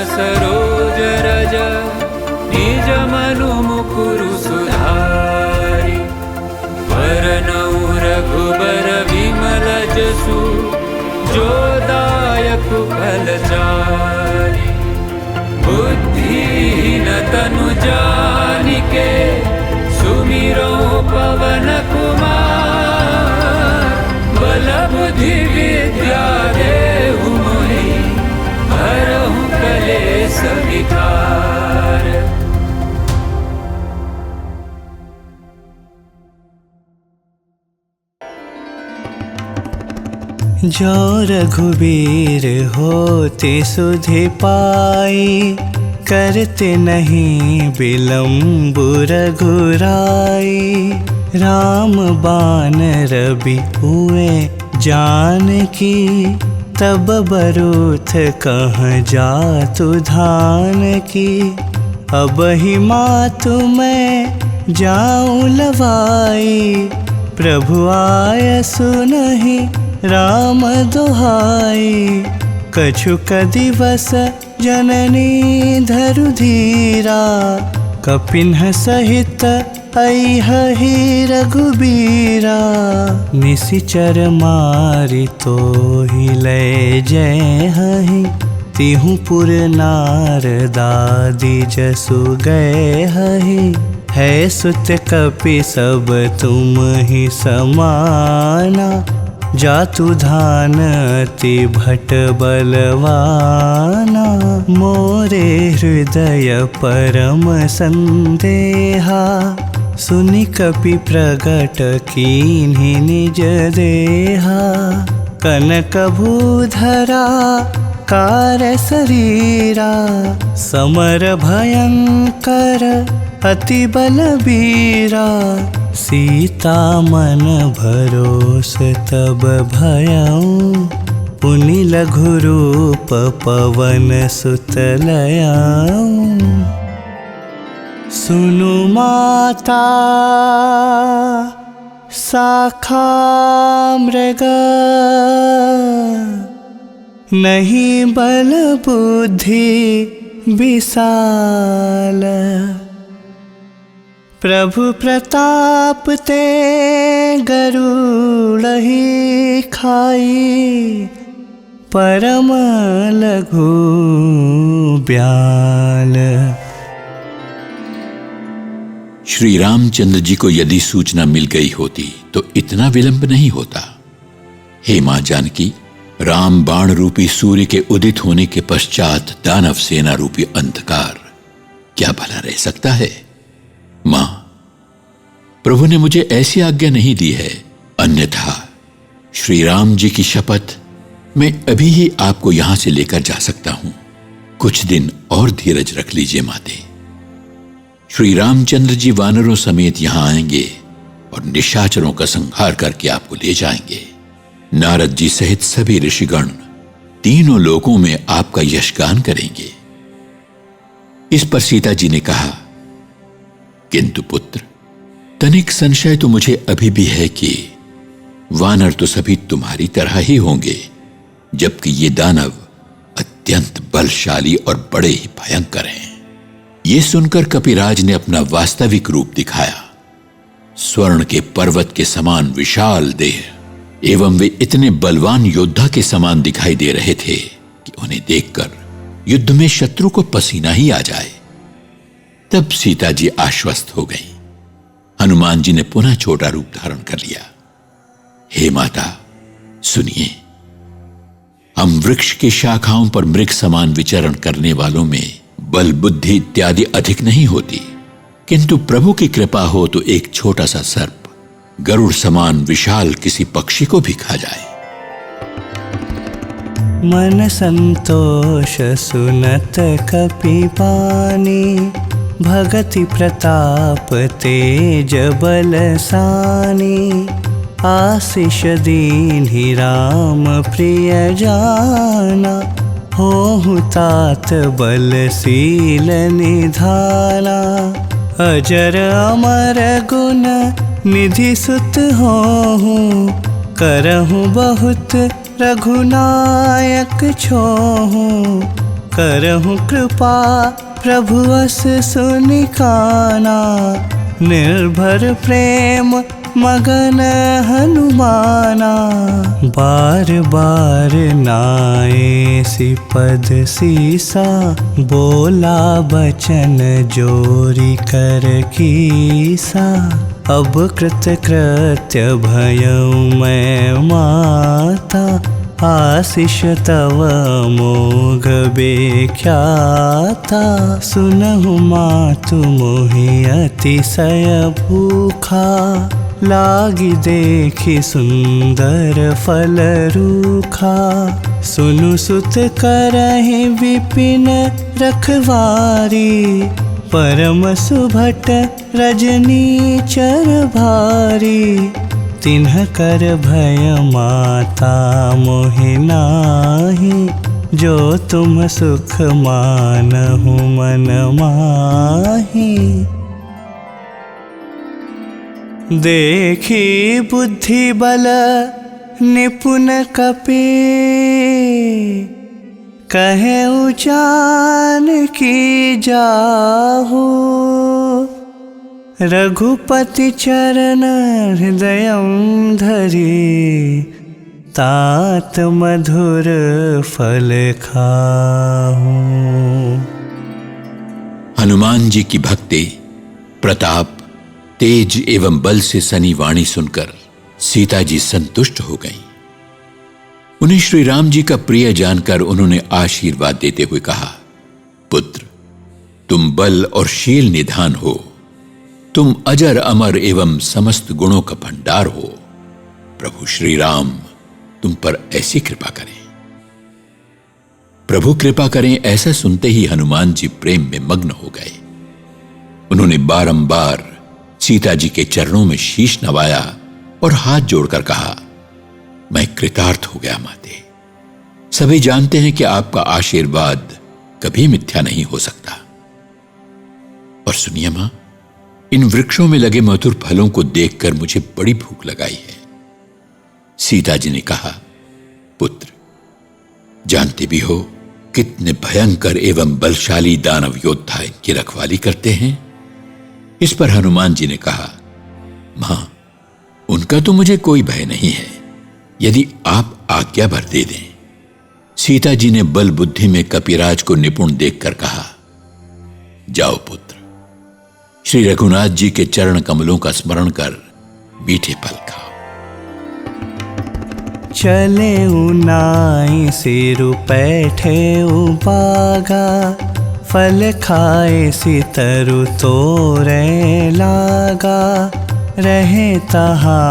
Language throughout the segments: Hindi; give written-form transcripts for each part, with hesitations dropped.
सरोज रज निज मनु मुकुरु सुधारि वरनउ रघुबर विमल जसु जो दायक फलचारि बुद्धिहीन तनु जानिके सुमिरो पवन कुमार बल बुद्धि विद्या देहु मोहि हरहु कलेस विकार। जो रघुबीर होते सुधि पाई करते नहीं विलम्ब रघुराई। राम बान रवि हुए जानकी तब बरूथ कहाँ जातु धान की। अब ही मातु मैं जाऊं लवाई प्रभु आय सुनहि राम दुहाई। कछुक दिवस जननी धरु धीरा कपिन्ह सहित अइहहि रघुबीरा। निशिचर मारि तोहि लय जयहि तिहु पुर नारदादि जसु गयहि। है सुत कपि सब तुम ही समाना जातु धान अति भट बलवाना। मोरे हृदय परम संदेहा सुनि कपि प्रगट कीन्हि निज देहा। कनक भूधरा कार शरीरा समर भयंकर अति बलबीरा। सीता मन भरोस तब भयउ पुनि लघु रूप पवन सुत लयउ। सुनु माता साखा मृग नहीं बल बुद्धि विशाल। प्रभु प्रताप ते गरुड़हि खाई परम लघु ब्याल। श्री रामचंद्र जी को यदि सूचना मिल गई होती तो इतना विलंब नहीं होता। हे मां जानकी, राम बाण रूपी सूर्य के उदित होने के पश्चात दानव सेना रूपी अंधकार क्या भला रह सकता है। मां, प्रभु ने मुझे ऐसी आज्ञा नहीं दी है, अन्यथा श्री राम जी की शपथ मैं अभी ही आपको यहां से लेकर जा सकता हूं। कुछ दिन और धीरज रख लीजिए माते। श्री रामचंद्र जी वानरों समेत यहां आएंगे और निशाचरों का संहार करके आपको ले जाएंगे। नारद जी सहित सभी ऋषिगण तीनों लोकों में आपका यशगान करेंगे। इस पर सीता जी ने कहा, किंतु पुत्र, तनिक संशय तो मुझे अभी भी है कि वानर तो सभी तुम्हारी तरह ही होंगे, जबकि ये दानव अत्यंत बलशाली और बड़े ही भयंकर हैं। ये सुनकर कपिराज ने अपना वास्तविक रूप दिखाया। स्वर्ण के पर्वत के समान विशाल देह एवं वे इतने बलवान योद्धा के समान दिखाई दे रहे थे कि उन्हें देखकर युद्ध में शत्रु को पसीना ही आ जाए। तब सीता जी आश्वस्त हो गई। हनुमान जी ने पुनः छोटा रूप धारण कर लिया। हे माता, सुनिए, हम वृक्ष की शाखाओं पर मृग समान विचरण करने वालों में बल बुद्धि इत्यादि अधिक नहीं होती, किंतु प्रभु की कृपा हो तो एक छोटा सा सर्प गरुड़ समान विशाल किसी पक्षी को भी खा जाए। मन संतोष सुनत कपिपानी भगति प्रताप तेज बलसानी। आशीष दीन्हि राम प्रिय जाना होहु तात बलशील निधाना। अजर अमर गुण निधि सुत होहु करहु बहुत रघुनायक छोहु। करहु कृपा प्रभु अस सुनि काना। निर्भर प्रेम मगन हनुमाना। बार बार नाए सि पद सीसा, बोला बचन जोरी कर कीसा। अब कृत कृत्य भयउ मैं माता, आशीष तव मोघ बेख्याता। सुनहु मातु मोहि अतिशय भूखा, लागी देखि सुंदर फल रूखा। सुनु सुत करहि विपिन रखवारी, परम सुभट रजनीचर भारी। तिन्ह कर भय माता मोहि नाहि, जो तुम सुख मानहु मन माहि। देखी बुद्धि बल निपुण कपि, कहेउ जानकी जाहु। रघुपति चरण हृदयं धरि, तात मधुर फल खाहु। हनुमान जी की भक्ति, प्रताप, तेज एवं बल से सनी वाणी सुनकर सीता जी संतुष्ट हो गईं। उन्हें श्री राम जी का प्रिय जानकर उन्होंने आशीर्वाद देते हुए कहा, पुत्र, तुम बल और शील निधान हो। तुम अजर अमर एवं समस्त गुणों का भंडार हो। प्रभु श्री राम तुम पर ऐसी कृपा करें। प्रभु कृपा करें, ऐसा सुनते ही हनुमान जी प्रेम में मग्न हो गए। उन्होंने बारंबार सीता जी के चरणों में शीश नवाया और हाथ जोड़कर कहा, मैं कृतार्थ हो गया माते। सभी जानते हैं कि आपका आशीर्वाद कभी मिथ्या नहीं हो सकता। और सुनिए मां, इन वृक्षों में लगे मधुर फलों को देखकर मुझे बड़ी भूख लगाई है। सीता जी ने कहा, पुत्र, जानते भी हो कितने भयंकर एवं बलशाली दानव योद्धा इनकी रखवाली करते हैं। इस पर हनुमान जी ने कहा, मां, उनका तो मुझे कोई भय नहीं है, यदि आप आज्ञा भर दे दें। सीता जी ने बल बुद्धि में कपिराज को निपुण देखकर कहा, जाओ पुत्र, श्री रघुनाथ जी के चरण कमलों का स्मरण कर मीठे फल खाओ। चले उनाई सिरु पैठे बागा, फल खाए सितरु तोरे लागा। रहे तहा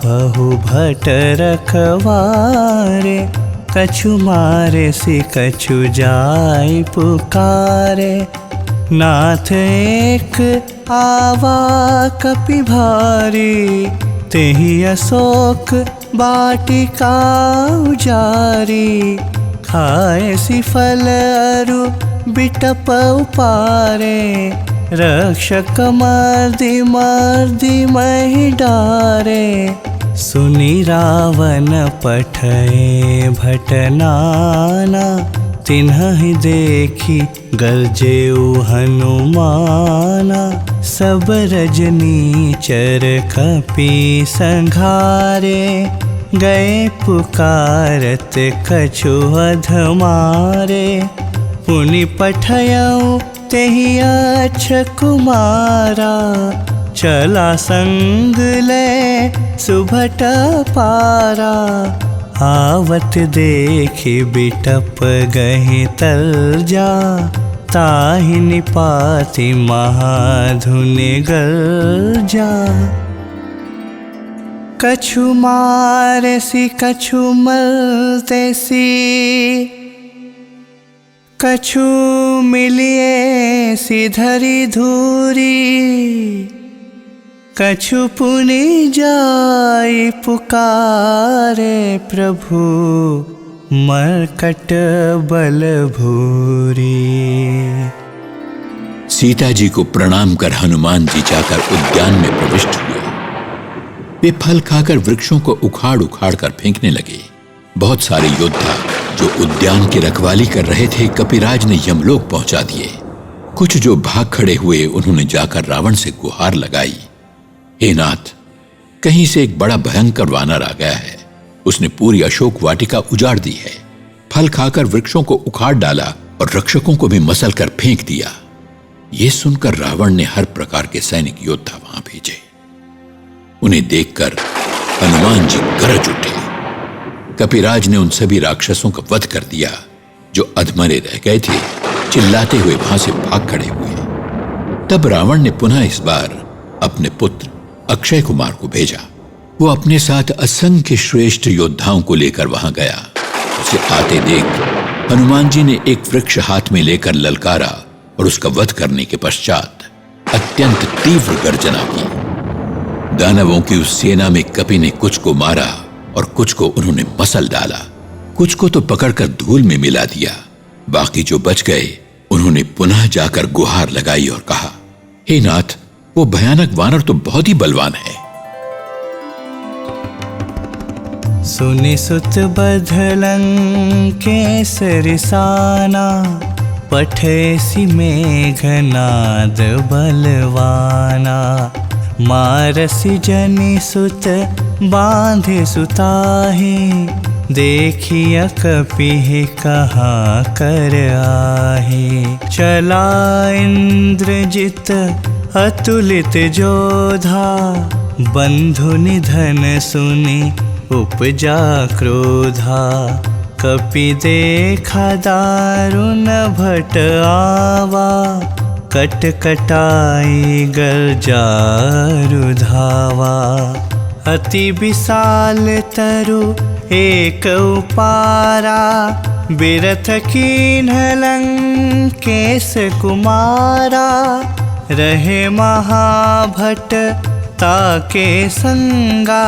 बहु भट रखवारे, कछु मारे सि कछु जाय पुकारे। नाथ एक आवा कपि भारी, तेहि अशोक बाटिका उजारी। खाए सि फल अरु बिटप उपारे, रक्षक मर्दि मर्दि महि डारे। सुनि रावण पठए भट नाना, तिन्हि देखी गर्जेउ हनुमाना। सब रजनीचर कपि संघारे, गए पुकारत कछु अधमारे। पुनि पठयउ तेहि अच्छ कुमारा, चला संग ले सुभट पारा। आवत देखि बिटप गहि तलजा, ताहि निपाति महाधुनि गर्जा। कछु मारे सि कछु मलते सि, कछु मिलिए सि धरि धूरी। कछु पुनि जाय पुकारे, प्रभु मरकट बल भूरी। सीता जी को प्रणाम कर हनुमान जी जाकर उद्यान में प्रविष्ट हुए। वे फल खाकर वृक्षों को उखाड़ उखाड़ कर फेंकने लगे। बहुत सारे योद्धा जो उद्यान की रखवाली कर रहे थे कपिराज ने यमलोक पहुंचा दिए। कुछ जो भाग खड़े हुए उन्होंने जाकर रावण से गुहार लगाई, हे नाथ, कहीं से एक बड़ा भयंकर वानर आ गया है। उसने पूरी अशोक वाटिका उजाड़ दी है, फल खाकर वृक्षों को उखाड़ डाला और रक्षकों को भी मसल कर फेंक दिया। यह सुनकर रावण ने हर प्रकार के सैनिक योद्धा वहां भेजे। उन्हें देखकर हनुमान जी गरज उठे। कपिराज ने उन सभी राक्षसों का वध कर दिया जो अधमरे रह गए थे, चिल्लाते हुए वहां से भाग खड़े हुए। तब रावण ने पुनः इस बार अपने पुत्र अक्षय कुमार को भेजा। वो अपने साथ असंख्य श्रेष्ठ योद्धाओं को लेकर वहां गया। उसे आते देख हनुमान जी ने एक वृक्ष हाथ में लेकर ललकारा और उसका वध करने के पश्चात अत्यंत तीव्र गर्जना की। दानवों की उस सेना में कपि ने कुछ को मारा और कुछ को उन्होंने मसल डाला, कुछ को तो पकड़कर धूल में मिला दिया। बाकी जो बच गए उन्होंने पुनः जाकर गुहार लगाई और कहा, हे नाथ, वो भयानक वानर तो बहुत ही बलवान है। सुनि सुत बधलंकेश रिसाना, पठेसि मेघनाद बलवाना। मारसि जनि सुत बांधे सुताहि, देखिय कपिहि कहाँ कर आहि। चला इंद्रजित अतुलित जोधा, बंधु निधन सुनि उपजा क्रोधा। कपि देखा दारुण भट आवा, कट कटाई गर्जा रुधावा। अति विशाल तरु एक उपारा, बिरथ कीन्ह लंकेश कुमारा। रहे महाभट ताके संगा,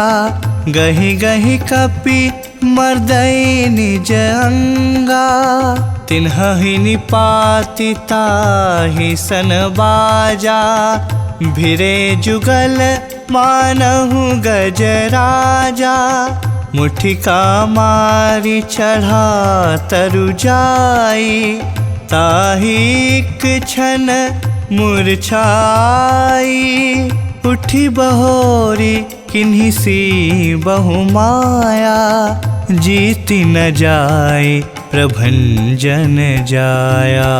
गहि गहि कपि मर्दई निज अंगा। तिन्हि निपाति ताहि सन बाजा, भिरे जुगल मानहु गजराजा। मुठिका मारी चढ़ा तरु जाई, ताहिक क्षण मूर्छाई। उठी बहोरी किन्हीं सी बहुमाया, जीति न जाए प्रभंजन जाया।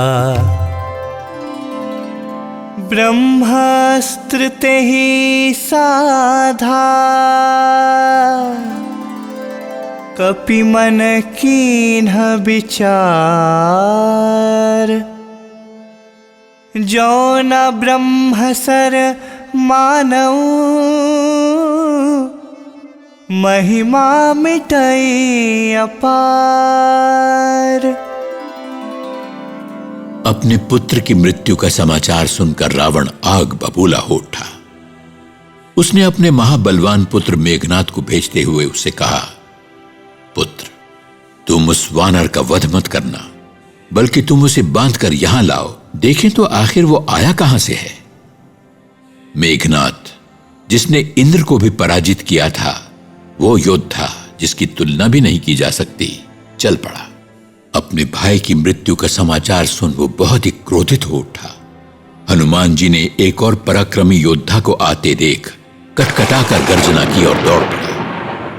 ब्रह्मास्त्र तेहि साधा, कपि मन कीन्ह विचार। जो न ब्रह्म सर मानऊ, महिमा मिटई अपार। अपने पुत्र की मृत्यु का समाचार सुनकर रावण आग बबूला हो उठा। उसने अपने महाबलवान पुत्र मेघनाद को भेजते हुए उससे कहा, पुत्र, तुम उस वानर का वध मत करना, बल्कि तुम उसे बांधकर यहां लाओ, देखें तो आखिर वो आया कहां से है। मेघनाद, जिसने इंद्र को भी पराजित किया था, वो योद्धा जिसकी तुलना भी नहीं की जा सकती, चल पड़ा। अपने भाई की मृत्यु का समाचार सुन वो बहुत ही क्रोधित हो उठा। हनुमान जी ने एक और पराक्रमी योद्धा को आते देख कटकटाकर गर्जना की और दौड़ पड़े।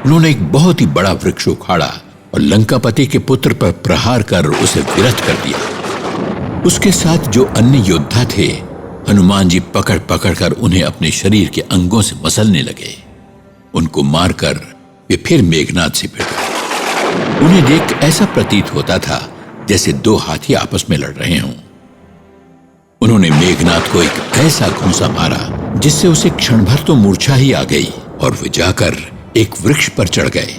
उन्होंने एक बहुत ही बड़ा वृक्ष उखाड़ा और लंकापति के पुत्र पर प्रहार कर उसे विरथ कर दिया। उसके साथ जो अन्य योद्धा थे, हनुमान जी पकड़ पकड़ कर उन्हें अपने शरीर के अंगों से मसलने लगे। उनको मारकर वे फिर मेघनाद से भिड़ गए। उन्हें देख ऐसा प्रतीत होता था जैसे दो हाथी आपस में लड़ रहे हों। उन्होंने मेघनाद को एक ऐसा घूंसा मारा जिससे उसे क्षण भर तो मूर्छा ही आ गई और वे जाकर एक वृक्ष पर चढ़ गए।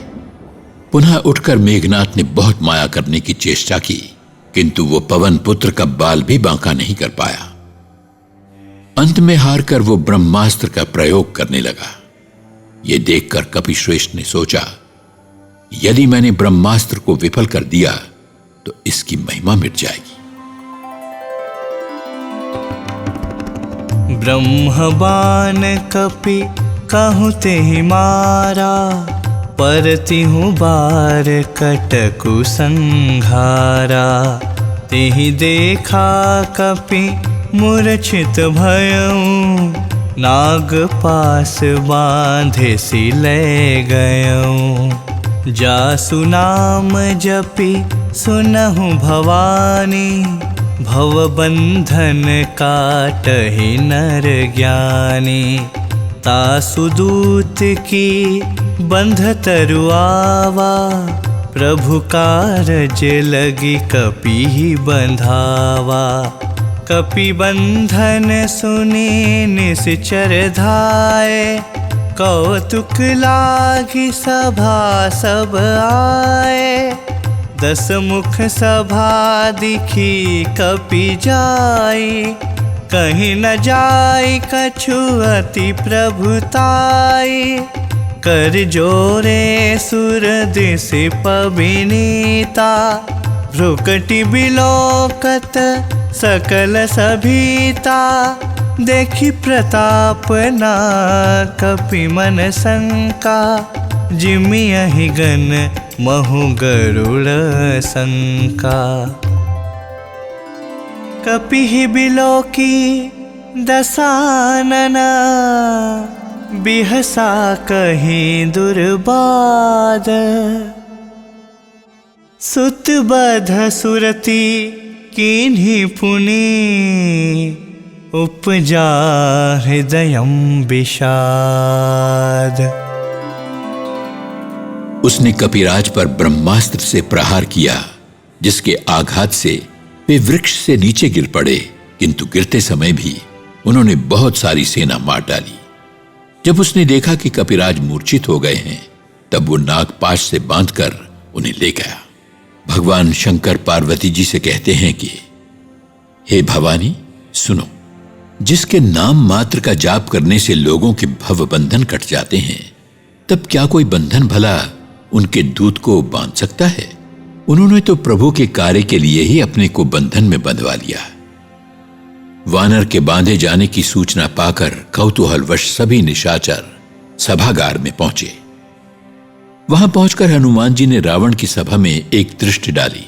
पुनः उठकर मेघनाद ने बहुत माया करने की चेष्टा की, किंतु वो पवन पुत्र का बाल भी बांका नहीं कर पाया। अंत में हारकर वो ब्रह्मास्त्र का प्रयोग करने लगा। ये देखकर कपिश्रेष्ठ ने सोचा, यदि मैंने ब्रह्मास्त्र को विफल कर दिया तो इसकी महिमा मिट जाएगी। ब्रह्मबान कपि कहु तेहि मारा, परतिहु बार कटकु संघारा। तेहि देखा कपि मूर्छित भयऊँ, नाग पास बांधे सिले गयऊँ। जासु नाम जपि सुनहु भवानी, भवबंधन काटहि नर ज्ञानी। तासु दूत की बंध तरुआवा, प्रभु कारज लगी कपि बंधावा। कपि बंधन सुनी निश्चर धाये, कौतुक लागी सभा सब आए। 10 मुख सभा दिखी कपि जाई, कहीं न जाई कछु अति प्रभुताई। कर जोरे सुर दिशि पविनीता, भ्रुकटि बिलोकत सकल सभीता। देखी प्रताप ना कपि मन शंका, जिमियहि गण महु गरुड़ शंका। कपिहि बिलोकी दसानना, बिहसा कहीं दुर्बाद। सुत बध सुरती कीन्ही पुनि, उपजा हृदयं विषाद। उसने कपिराज पर ब्रह्मास्त्र से प्रहार किया, जिसके आघात से वे वृक्ष से नीचे गिर पड़े, किंतु गिरते समय भी उन्होंने बहुत सारी सेना मार डाली। जब उसने देखा कि कपिराज मूर्छित हो गए हैं, तब वो नागपाश से बांधकर उन्हें ले गया। भगवान शंकर पार्वती जी से कहते हैं कि हे भवानी सुनो, जिसके नाम मात्र का जाप करने से लोगों के भव बंधन कट जाते हैं, तब क्या कोई बंधन भला उनके दूत को बांध सकता है? उन्होंने तो प्रभु के कार्य के लिए ही अपने को बंधन में बंधवा लिया। वानर के बांधे जाने की सूचना पाकर कौतूहलवश सभी निशाचर सभागार में पहुंचे। वहां पहुंचकर हनुमान जी ने रावण की सभा में एक दृष्टि डाली।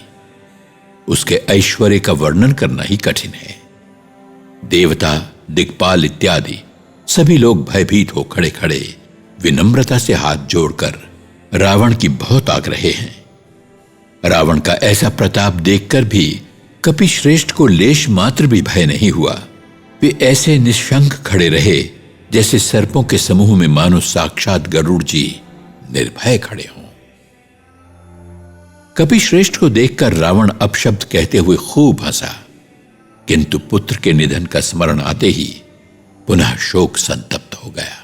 उसके ऐश्वर्य का वर्णन करना ही कठिन है। देवता, दिक्पाल इत्यादि सभी लोग भयभीत हो खड़े खड़े विनम्रता से हाथ जोड़कर रावण की बहुत आग रहे हैं। रावण का ऐसा प्रताप देखकर भी कपि श्रेष्ठ को लेश मात्र भी भय नहीं हुआ। वे ऐसे निशंक खड़े रहे जैसे सर्पों के समूह में मानो साक्षात गरुड़ जी निर्भय खड़े हों। कपि श्रेष्ठ को देखकर रावण अपशब्द कहते हुए खूब हंसा, किंतु पुत्र के निधन का स्मरण आते ही पुनः शोक संतप्त हो गया।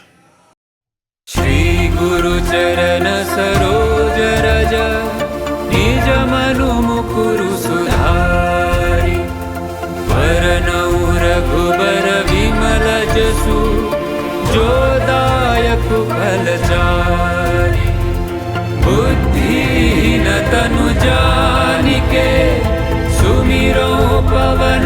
श्री गुरु चरण सरोज रज, निज मनु मुकुरु सुधारि। वरनउ रघुबर विमल जसु, जो दायक फलचारि। बुद्धिहीन तनु जानिके, सुमिरो पवन